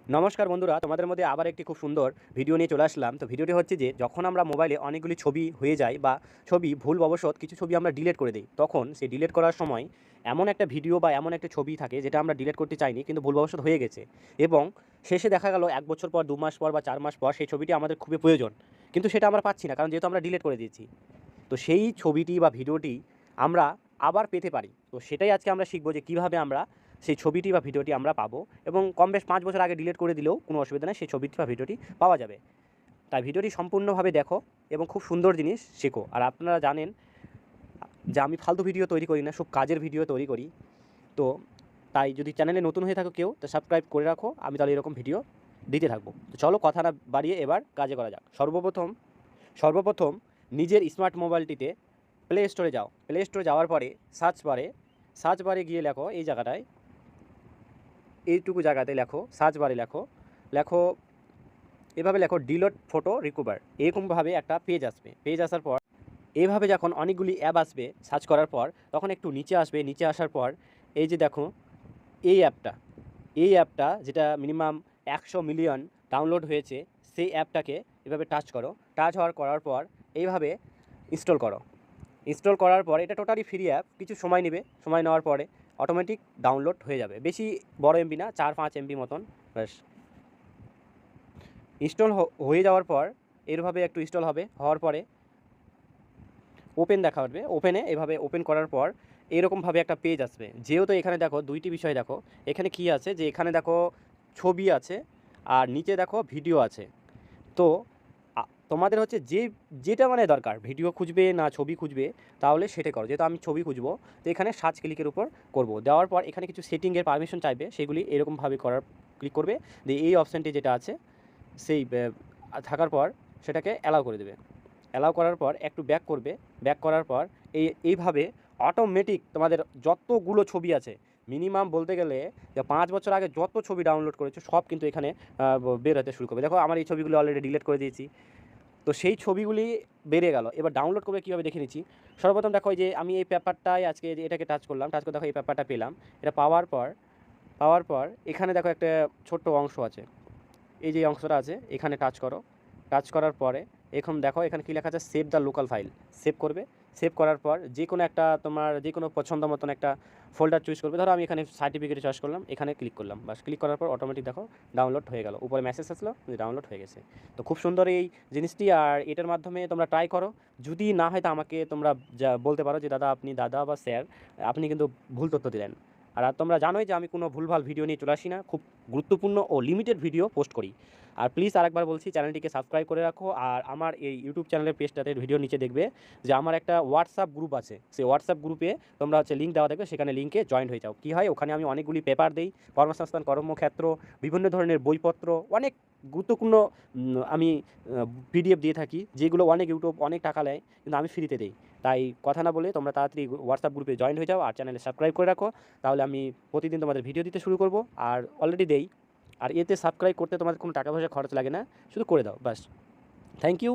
নমস্কার বন্ধুরা, তোমাদের মধ্যে আবার একটি খুব সুন্দর ভিডিও নিয়ে চলে আসলাম। তো ভিডিওটি হচ্ছে যে যখন আমরা মোবাইলে অনেকগুলি ছবি হয়ে যায় বা ছবি ভুলবশত কিছু ছবি আমরা ডিলিট করে দিই, তখন সেই ডিলিট করার সময় এমন একটা ভিডিও বা এমন একটা ছবি থাকে যেটা আমরা ডিলিট করতে চাইনি কিন্তু ভুলবশত হয়ে গেছে, এবং শেষে দেখা গেল 1 বছর পর, 2 মাস পর বা 4 মাস পর সেই ছবিটি আমাদের খুবই প্রয়োজন, কিন্তু সেটা আমরা পাচ্ছি না কারণ যেহেতু আমরা ডিলিট করে দিয়েছি। তো সেই ছবিটি বা ভিডিওটি আমরা আবার পেতে পারি। তো সেটাই আজকে আমরা শিখবো যে কীভাবে আমরা সেই ছবিটি বা ভিডিওটি আমরা পাবো, এবং কম বেশ 5 বছর আগে ডিলিট করে দিলেও কোনো অসুবিধা নেই, সেই ছবিটি বা ভিডিওটি পাওয়া যাবে। তাই ভিডিওটি সম্পূর্ণভাবে দেখো এবং খুব সুন্দর জিনিস শেখো। আর আপনারা জানেন যে আমি ফালতু ভিডিও তৈরি করি না, সব কাজের ভিডিও তৈরি করি। তো তাই যদি চ্যানেলে নতুন হয়ে থাকো কেউ, তো সাবস্ক্রাইব করে রাখো, আমি তাহলে এরকম ভিডিও দিতে থাকবো। তো চলো কথা না বাড়িয়ে এবার কাজে করা যাক। সর্বপ্রথম নিজের স্মার্ট মোবাইলটিতে প্লে স্টোরে যাও। প্লে স্টোরে যাওয়ার পরে সার্চ বারে গিয়ে লেখো এই জায়গাটায়, এইটুকু জায়গাতে লেখো, সার্চ বারে লেখো এভাবে লেখো ডিলিট ফটো রিকভার। এরকমভাবে একটা পেজ আসবে। পেজ আসার পর এইভাবে যখন অনেকগুলি অ্যাপ আসবে সার্চ করার পর, তখন একটু নিচে আসবে। নিচে আসার পর এই যে দেখো এই অ্যাপটা যেটা মিনিমাম 100 মিলিয়ন ডাউনলোড হয়েছে, সেই অ্যাপটাকে এভাবে টাচ করো। টাচ করার পর এইভাবে ইনস্টল করো। ইনস্টল করার পর এটা টোটালি ফ্রি অ্যাপ, কিছু সময় নেবে। সময় নেওয়ার পরে অটোমেটিক ডাউনলোড হয়ে যাবে। বেশি বড় এমবি না, 4-5 এমবি মতন। ব্যাস ইনস্টল হয়ে যাওয়ার পর এরভাবে একটু ইনস্টল হওয়ার পরে ওপেন দেখাবে। ওপেনে এভাবে ওপেন করার পর এরকমভাবে একটা পেজ আসবে। যেহেতু এখানে দেখো দুইটি বিষয় দেখো, এখানে কি আছে যে এখানে দেখো ছবি আছে আর নিচে দেখো ভিডিও আছে। তো তোমাদের হচ্ছে যেটা মানে দরকার, ভিডিও খুঁজবে না ছবি খুঁজবে, তাহলে সেটা করো। যেহেতু আমি ছবি খুঁজবো, তো এখানে সার্চ ক্লিকের উপর করব। দেওয়ার পর এখানে কিছু সেটিংয়ের পারমিশন চাইবে, সেগুলি এরকমভাবে ক্লিক করবে। দিয়ে এই অপশানটি যেটা আছে সেই থাকার পর সেটাকে অ্যালাউ করে দেবে। অ্যালাউ করার পর একটু ব্যাক করবে। ব্যাক করার পর এইভাবে অটোমেটিক তোমাদের যতগুলো ছবি আছে, মিনিমাম বলতে গেলে যে 5 বছর আগে যত ছবি ডাউনলোড করেছো সব কিন্তু এখানে বের হতে শুরু করবে। দেখো আমার এই ছবিগুলো অলরেডি ডিলিট করে দিয়েছি, তো সেই ছবিগুলি বেড়ে গেল। এবার ডাউনলোড করবে কীভাবে দেখে নিচ্ছি। সর্বপ্রথম দেখো যে আমি এই পেপারটায় আজকে এটাকে টাচ করলাম, টাচ করে দেখো এই পেপারটা পেলাম। এটা পাওয়ার পর এখানে দেখো একটা ছোট্ট অংশ আছে, এই যে অংশটা আছে এখানে টাচ করো। টাচ করার পরে এখন দেখো এখানে কী লেখা আছে, save the local file. Save করবে। সেভ করার পর যে কোনো একটা তোমার যে কোনো পছন্দ মতন একটা ফোল্ডার চুজ করবে। ধরো আমি এখানে সার্টিফিকেটে চয়েস করলাম, এখানে ক্লিক করলাম। বাস ক্লিক করার পর অটোমেটিক দেখো ডাউনলোড হয়ে গেল। উপরে মেসেজ আসলো যে ডাউনলোড হয়ে গেছে। তো খুব সুন্দর এই জিনিসটি, আর এটার মাধ্যমে তোমরা ট্রাই করো। যদি না হয় তো আমাকে তোমরা যা বলতে পারো যে দাদা বা স্যার আপনি কিন্তু ভুল তথ্য দিলেন। আর তোমরা জানোই যে আমি কোনো ভুলভাল ভিডিও নিয়ে চলে আসি না, খুব গুরুত্বপূর্ণ ও লিমিটেড ভিডিও পোস্ট করি। আর প্লিজ আরেকবার বলছি, চ্যানেলটিকে সাবস্ক্রাইব করে রাখো। আর আমার এই ইউটিউব চ্যানেলের পেজটাতে ভিডিও নিচে দেখবে যে আমার একটা হোয়াটসঅ্যাপ গ্রুপ আছে। সেই হোয়াটসঅ্যাপ গ্রুপে তোমরা হচ্ছে লিঙ্ক দেওয়া থাকবে, সেখানে লিঙ্কে জয়েন হয়ে যাও। কী হয়, ওখানে আমি অনেকগুলি পেপার দিই, কর্মসংস্থান, কর্মক্ষেত্র, বিভিন্ন ধরনের বইপত্র, অনেক গুরুত্বপূর্ণ আমি পিডিএফ দিয়ে থাকি, যেগুলো ইউটিউব অনেক টাকা নেয় কিন্তু আমি ফ্রিতে দিই। তাই কথা না বলে তোমরা তাড়াতাড়ি হোয়াটসঅ্যাপ গ্রুপে জয়েন হয়ে যাও আর চ্যানেলে সাবস্ক্রাইব করে রাখো। তাহলে আমি প্রতিদিন তোমাদের ভিডিও দিতে শুরু করব। আর অলরেডি দেই। আর এতে সাবস্ক্রাইব করতে তোমাদের কোনো টাকা পয়সা খরচ লাগে না, শুধু করে দাও, বাস। Thank you.